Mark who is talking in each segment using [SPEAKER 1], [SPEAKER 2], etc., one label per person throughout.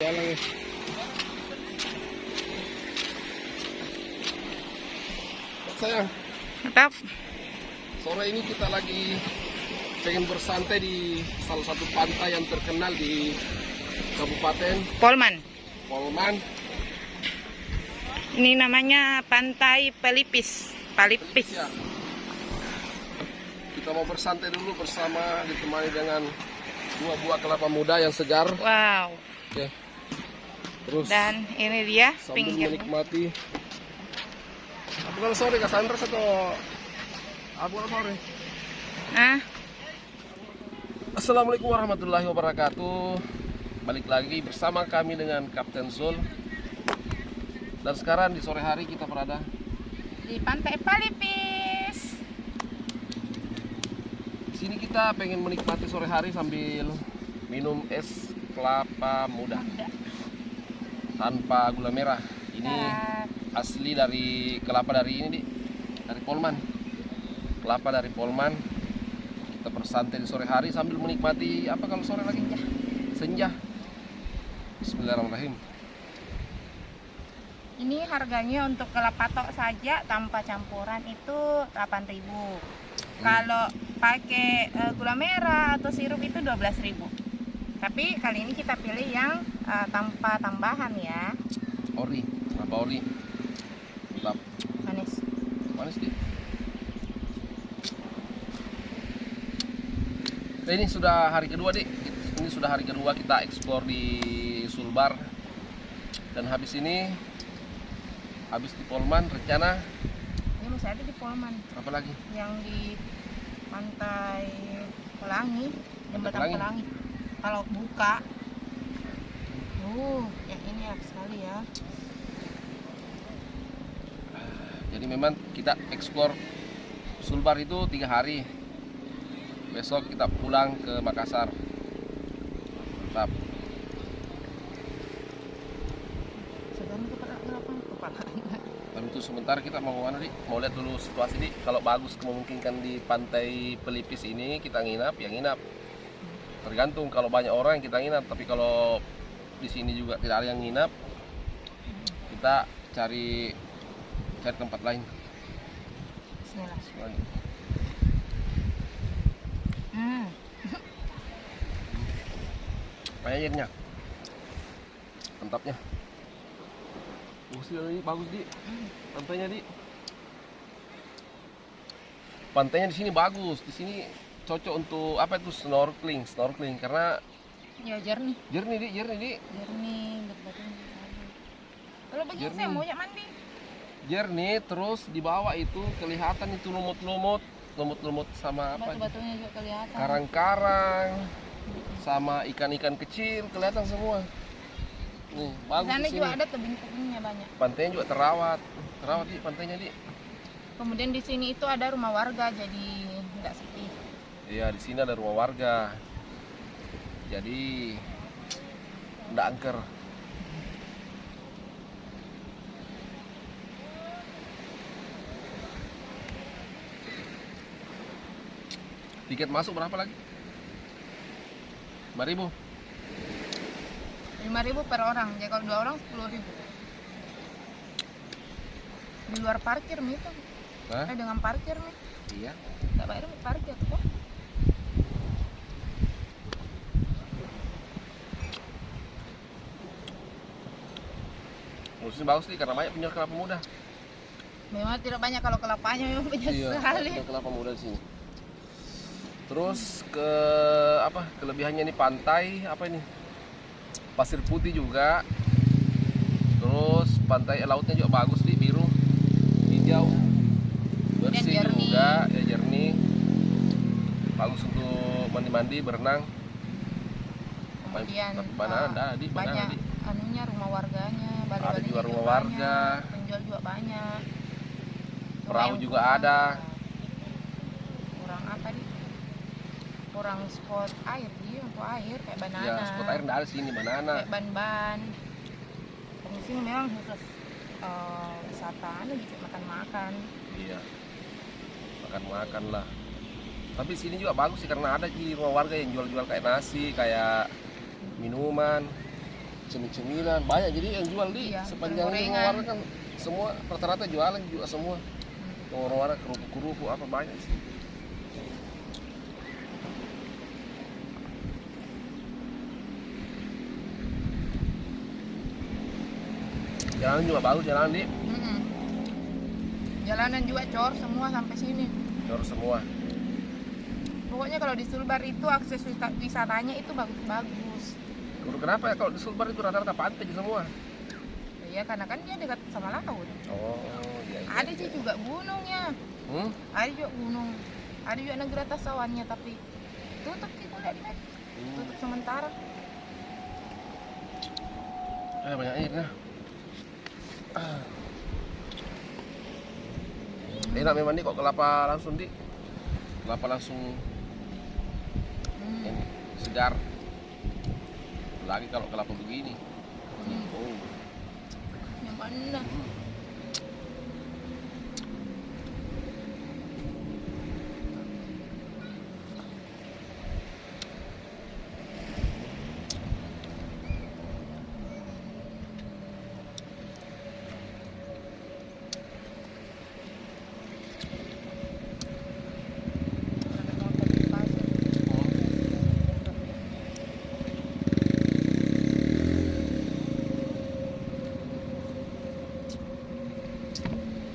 [SPEAKER 1] Jalan ya. Sayang,
[SPEAKER 2] Mantap.
[SPEAKER 1] sore ini kita lagi pengen bersantai di salah satu pantai yang terkenal di Kabupaten
[SPEAKER 2] Polman.
[SPEAKER 1] Polman.
[SPEAKER 2] Ini namanya Pantai Pelipis. Pelipis.
[SPEAKER 1] Ya. Kita mau bersantai dulu bersama, ditemani dengan dua buah kelapa muda yang segar.
[SPEAKER 2] Wow.
[SPEAKER 1] Oke. Terus
[SPEAKER 2] Dan ini dia
[SPEAKER 1] sambil
[SPEAKER 2] pinggirnya.
[SPEAKER 1] menikmati. Apa kalau sore Kak Sandra atau apa kalau sore?
[SPEAKER 2] Nah,
[SPEAKER 1] Assalamualaikum warahmatullahi wabarakatuh. Balik lagi bersama kami dengan Kapten Zul. Dan sekarang di sore hari kita berada
[SPEAKER 2] di Pantai Pelipis.
[SPEAKER 1] di sini. Kita pengen menikmati sore hari sambil minum es kelapa muda tanpa gula merah. Ini asli dari kelapa dari ini, dari Polman. Kelapa dari Polman. Kita bersantai di sore hari sambil menikmati apa kalau sore lagi? Senja. Bismillahirrahmanirrahim.
[SPEAKER 2] Ini harganya untuk kelapa tok saja tanpa campuran itu 8.000. Kalau pakai gula merah atau sirup itu 12.000. Tapi kali ini kita pilih yang tanpa tambahan ya.
[SPEAKER 1] Ori, kelapa ori. Mantap.
[SPEAKER 2] Manis.
[SPEAKER 1] Manis deh. Nah, ini sudah hari kedua, Dik. Ini sudah hari kedua kita eksplor di Sulbar. Dan habis ini, habis di Polman, rencana
[SPEAKER 2] Ini masih ada di Polman.
[SPEAKER 1] apa lagi?
[SPEAKER 2] Yang di Pantai Pelangi, Jembatan
[SPEAKER 1] Pelangi.
[SPEAKER 2] Pelangi. Kalau buka, yang ini ya sekali ya.
[SPEAKER 1] Jadi memang kita eksplor Sulbar itu 3 hari. Besok kita pulang ke Makassar. Mantap.
[SPEAKER 2] Sedang kepala.
[SPEAKER 1] Dan untuk sementara kita mau mana, Dik? Mau lihat dulu situasi, Dik. Kalau bagus memungkinkan di Pantai Pelipis ini kita nginap, ya nginap. Tergantung, kalau banyak orang kita nginap, tapi kalau di sini juga tidak ada yang nginap, kita cari tempat lain.
[SPEAKER 2] Bismillah.
[SPEAKER 1] Airnya mantapnya. Ini bagus, Di. Pantainya, Di. Pantainya di sini bagus. Di sini cocok untuk apa itu, snorkeling karena
[SPEAKER 2] Ya jernih.
[SPEAKER 1] jernih, Di.
[SPEAKER 2] Jernih, berbatu. Kalau begini saya mau mandi.
[SPEAKER 1] jernih, terus di bawah itu kelihatan itu lumut-lumut sama apa?
[SPEAKER 2] Batu-batunya juga kelihatan.
[SPEAKER 1] Karang-karang sama ikan-ikan kecil kelihatan semua. Nih, bagus
[SPEAKER 2] Di sana
[SPEAKER 1] di
[SPEAKER 2] juga
[SPEAKER 1] sini.
[SPEAKER 2] ada tebing-tebingnya banyak.
[SPEAKER 1] Pantainya juga terawat di pantainya di.
[SPEAKER 2] Kemudian di sini itu ada rumah warga, jadi nggak sepi.
[SPEAKER 1] Iya, di sini ada rumah warga. Jadi nggak angker. Tiket masuk berapa lagi? 5.000.
[SPEAKER 2] 5.000 per orang, jadi kalau 2 orang 10.000. Di luar parkir Mi itu.
[SPEAKER 1] Hah?
[SPEAKER 2] Dengan parkir Mi.
[SPEAKER 1] Iya.
[SPEAKER 2] Nggak bayar parkir kok.
[SPEAKER 1] Musim bagus nih karena banyak penjual kelapa muda.
[SPEAKER 2] Memang tidak banyak, kalau kelapanya memang banyak sekali.
[SPEAKER 1] Penjual kelapa muda di sini. Terus ke apa? Kelebihannya nih pantai apa ini? Pasir putih juga. Terus pantai lautnya juga bagus nih, biru, hijau, bersih
[SPEAKER 2] jernih.
[SPEAKER 1] juga, ya jernih. Bagus untuk mandi-mandi, berenang.
[SPEAKER 2] Kemudian
[SPEAKER 1] Mana ada di mana
[SPEAKER 2] banyak
[SPEAKER 1] di?
[SPEAKER 2] anunya rumah warganya,
[SPEAKER 1] Ada
[SPEAKER 2] balik-baliknya
[SPEAKER 1] juga rumah warga.
[SPEAKER 2] banyak, penjual juga banyak. Cuma
[SPEAKER 1] Perahu
[SPEAKER 2] yang
[SPEAKER 1] juga
[SPEAKER 2] kurang
[SPEAKER 1] ada.
[SPEAKER 2] Kurang apa nih? Kurang spot air dia, untuk air kayak banana.
[SPEAKER 1] Ya, spot air nggak ada sini, banana.
[SPEAKER 2] Kayak ban-ban. Dan di sini memang khusus wisata gitu, makan-makan.
[SPEAKER 1] Iya. Makan-makan lah. Tapi sini juga bagus sih karena ada di rumah warga yang jual-jual kayak nasi, kayak minuman, cemil-cemilan, banyak jadi yang jual di
[SPEAKER 2] Iya,
[SPEAKER 1] sepanjang
[SPEAKER 2] gorengan.
[SPEAKER 1] rumah warga kan semua rata-rata jualan juga semua. Rumah warga kerupuk-kerupuk apa banyak sih. Jalan juga bagus jalan di,
[SPEAKER 2] Jalanan juga cor semua sampai sini.
[SPEAKER 1] jor semua.
[SPEAKER 2] Pokoknya kalau di Sulbar itu akses wisatanya itu bagus-bagus.
[SPEAKER 1] Kenapa ya kalau di Sulbar itu rata-rata pantai semua?
[SPEAKER 2] Ya karena kan dia dekat sama laut.
[SPEAKER 1] Oh, iya.
[SPEAKER 2] Ada sih juga gunungnya. Ada juga gunung. Ada juga negeri atas awannya, tapi tutup sih udah di tutup sementara.
[SPEAKER 1] Banyak airnya. Enak memang nih kok kelapa langsung di. Kelapa langsung ini, segar. Lagi kalau kelapa begini. Oh.
[SPEAKER 2] Yang mana?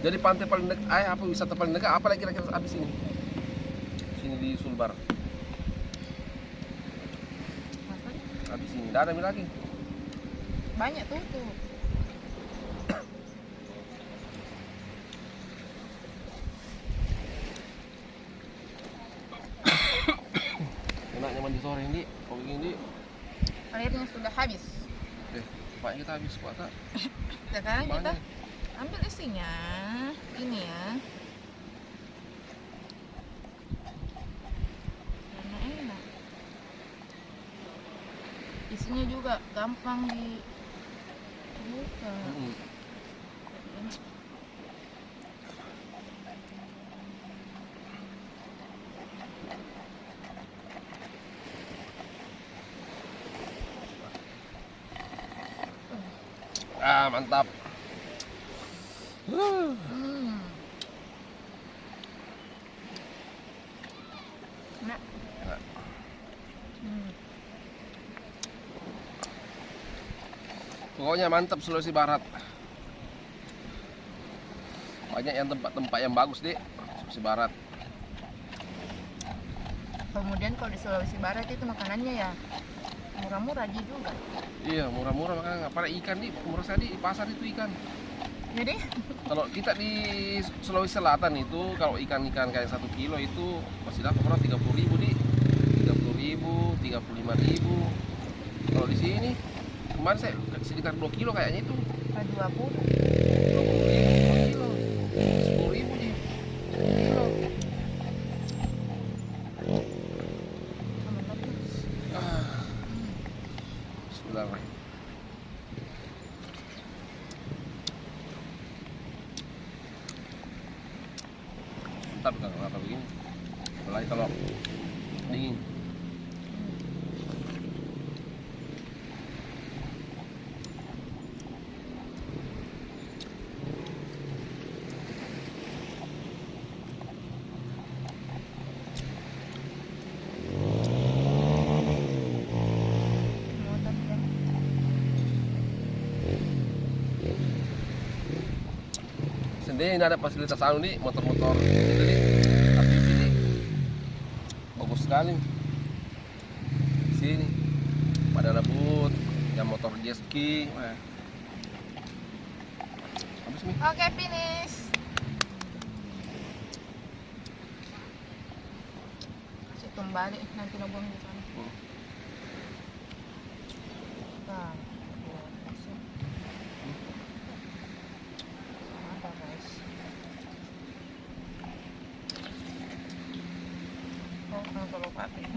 [SPEAKER 1] Jadi pantai paling dekat, apa wisata paling dekat apa lagi kira-kira abis ini? Sini di Sulbar. Abis ini, nggak ada lagi.
[SPEAKER 2] Banyak tutup.
[SPEAKER 1] Enaknya mandi sore ini, kalau begini.
[SPEAKER 2] Airnya sudah habis.
[SPEAKER 1] Pak kita habis puasa.
[SPEAKER 2] Sekarang kita
[SPEAKER 1] Banyak.
[SPEAKER 2] ambil isinya. Ini ya. Karena enak. Isinya juga gampang dibuka.
[SPEAKER 1] Mantap.
[SPEAKER 2] Enak.
[SPEAKER 1] Enak. Pokoknya mantap Sulawesi Barat. Banyak yang tempat-tempat yang bagus deh Sulawesi Barat.
[SPEAKER 2] Kemudian kalau di Sulawesi Barat itu makanannya ya murah-murah juga.
[SPEAKER 1] Iya murah-murah makanya. Pada ikan nih murah sekali di pasar itu ikan.
[SPEAKER 2] Jadi
[SPEAKER 1] Kalau kita di Sulawesi Selatan itu kalau ikan-ikan kayak 1 kilo itu masih dapat orang 30.000 di 30.000, 35.000. Kalau di sini kemarin saya sekitar 2 kilo kayaknya itu
[SPEAKER 2] 20.
[SPEAKER 1] 20.000 kilo, 10.000 di kilo. Bismillahirrahmanirrahim. Mantap kan kalau begini, apalagi kalau dingin. Sendiri ini ada fasilitas anu nih, motor-motor itu nih, ATV nih, bagus sekali. Sini, pada rebut, yang motor jet ski. Wah. Habis nih.
[SPEAKER 2] Oke, finish. Kasih kembali nanti lo buang di sana. Nah, kasih. Apa guys? Oh, kalau pakai.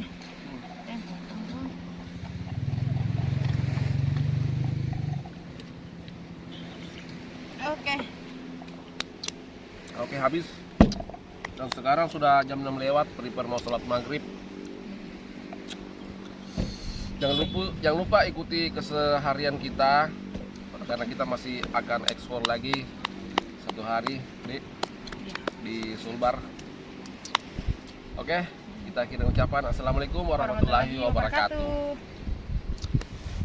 [SPEAKER 2] Oke.
[SPEAKER 1] Oke, habis. Dan sekarang sudah jam 6 lewat, prepare mau sholat maghrib. Jangan lupa ikuti keseharian kita karena kita masih akan ekspor lagi 1 hari di Sulbar. Oke, kita akhiri ucapan assalamualaikum warahmatullahi wabarakatuh.